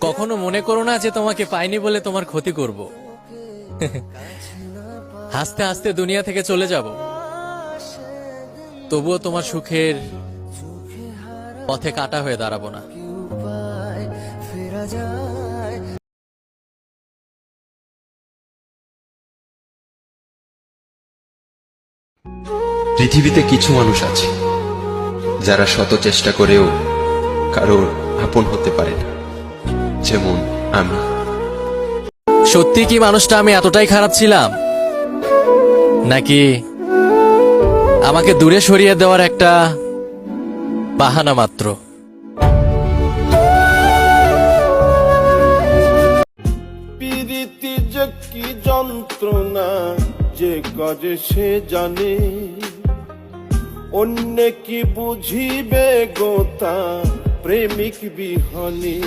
কখনো মনে করো না যে তোমাকে পাইনি বলে তোমার ক্ষতি করব। হাসতে হাসতে দুনিয়া থেকে চলে যাব, তবুও তোমার সুখের পথে কাটা হয়ে দাঁড়াবো না। পৃথিবীতে কিছু মানুষ আছে যারা শত চেষ্টা করেও কারোর আপন হতে পারে না, যেমন আমি। সত্যি কি মানুষটা আমি এতটাই খারাপ ছিলাম, নাকি আমাকে দূরে সরিয়ে দেওয়ার একটা বাহানা মাত্র? প্রীতি যে কি যন্ত্রণা যে কাজে সে জানে, অন্য কি বুঝিবে গোতা প্রেমিক বিহনে।